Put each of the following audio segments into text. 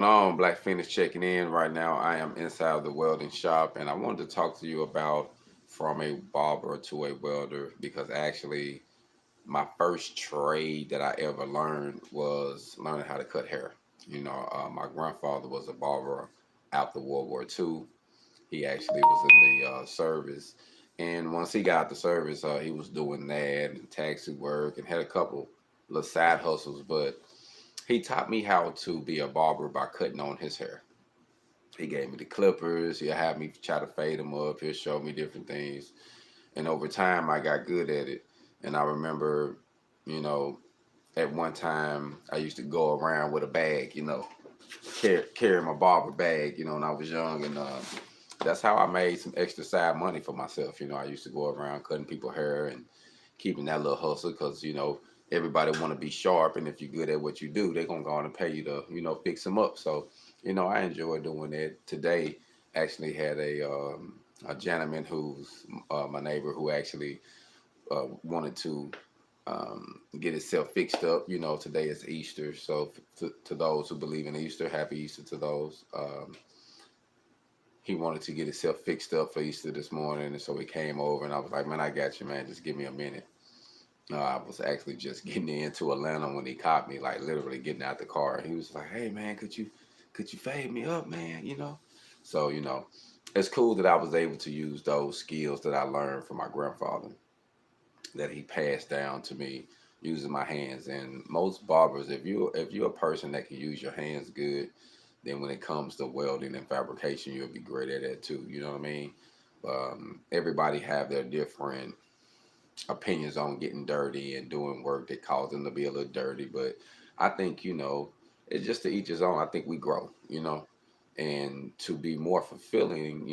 Black Feniks checking in right now. I am inside the welding shop, and I wanted to talk to you about from a barber to a welder because actually my first trade that I ever learned was learning how to cut hair. My grandfather was a barber after World War II. He actually was in the service, and once he got out the service, he was doing that and taxi work and had a couple little side hustles, but he taught me how to be a barber by cutting on his hair. He gave me the clippers. He'll have me try to fade them up. He'll show me different things. And over time, I got good at it. And I remember, you know, at one time, I used to go around with a bag, carry my barber bag, when I was young. And that's how I made some extra side money for myself. I used to go around cutting people hair and keeping that little hustle because, everybody want to be sharp. And if you're good at what you do, they're going to go on and pay you to, fix them up. So, I enjoy doing that. Today, actually had a gentleman who's my neighbor who actually wanted to get itself fixed up. Today is Easter. So to those who believe in Easter, happy Easter to those. He wanted to get himself fixed up for Easter this morning, and so he came over, and I was like, "Man, I got you, man. Just give me a minute." I was actually just getting into Atlanta when he caught me, like literally getting out the car. He was like, "Hey, man, could you fade me up, man?" So it's cool that I was able to use those skills that I learned from my grandfather that he passed down to me using my hands. And most barbers, if you're a person that can use your hands good, then when it comes to welding and fabrication, you'll be great at that too. You know what I mean? Everybody have their different opinions on getting dirty and doing work that cause them to be a little dirty. But I think, it's just to each his own. I think we grow, and to be more fulfilling,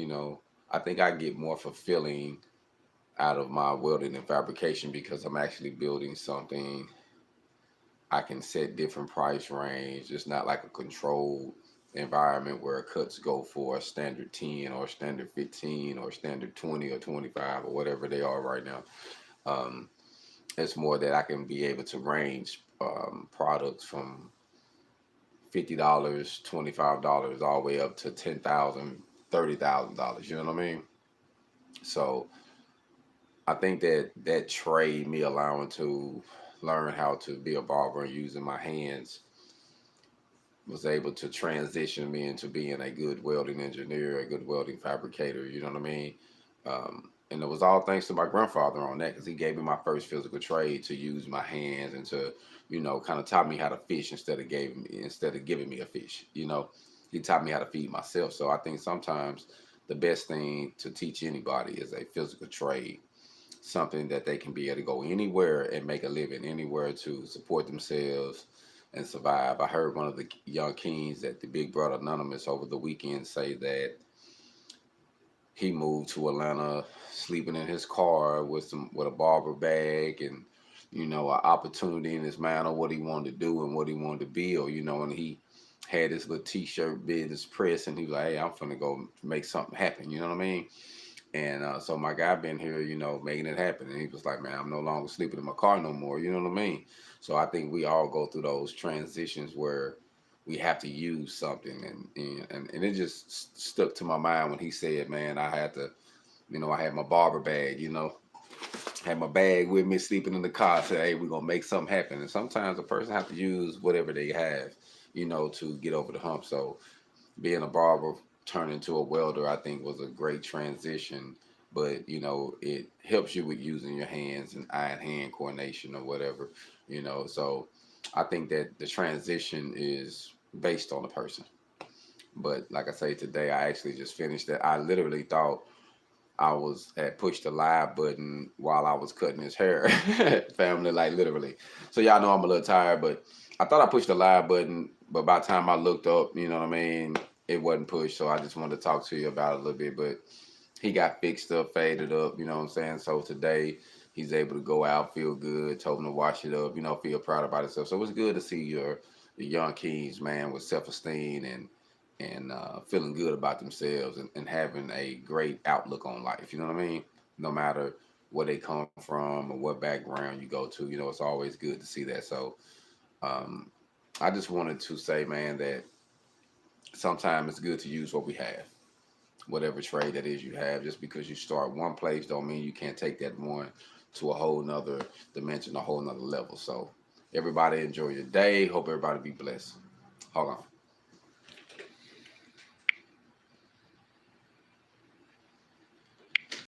I think I get more fulfilling out of my welding and fabrication because I'm actually building something. I can set different price range. It's not like a controlled environment where cuts go for a standard 10 or a standard 15 or a standard 20 or 25 or whatever they are right now. Um, it's more that I can be able to range products from $50, $25, all the way up to $10,000, $30,000. You know what I mean? So I think that trade, me allowing to learn how to be a barber and using my hands, was able to transition me into being a good welding engineer, a good welding fabricator. You know what I mean? And it was all thanks to my grandfather on that because he gave me my first physical trade to use my hands and to, kind of taught me how to fish instead of giving me a fish. He taught me how to feed myself. So I think sometimes the best thing to teach anybody is a physical trade, something that they can be able to go anywhere and make a living, anywhere to support themselves and survive. I heard one of the young kings at the Big Brother Anonymous over the weekend say that he moved to Atlanta sleeping in his car with a barber bag and an opportunity in his mind on what he wanted to do and what he wanted to build, and he had his little t-shirt business press and he was like, "Hey, I'm finna go make something happen," you know what I mean? And so my guy been here, making it happen. And he was like, "Man, I'm no longer sleeping in my car no more." You know what I mean? So I think we all go through those transitions where we have to use something. And it just stuck to my mind when he said, "Man, I had to, I had my barber bag, had my bag with me, sleeping in the car. I said, hey, we're going to make something happen." And sometimes a person have to use whatever they have, to get over the hump. So being a barber turned into a welder, I think was a great transition. But it helps you with using your hands and eye and hand coordination or whatever. So I think that the transition is based on the person. But like I say, today I actually just finished that. I literally thought I was had pushed the live button while I was cutting his hair, family, like literally. So y'all know I'm a little tired, but I thought I pushed the live button, but by the time I looked up, you know what I mean, it wasn't pushed. So I just wanted to talk to you about it a little bit. But he got fixed up, faded up, you know what I'm saying? So today he's able to go out, feel good, told him to wash it up, feel proud about himself. So it's good to see the young kings, man, with self-esteem and feeling good about themselves and having a great outlook on life. You know what I mean? No matter where they come from or what background you go to, it's always good to see that. So um, I just wanted to say, man, that sometimes it's good to use what we have, whatever trade that is you have. Just because you start one place don't mean you can't take that one to a whole nother dimension, a whole nother level. So everybody enjoy your day. Hope everybody be blessed. Hold on.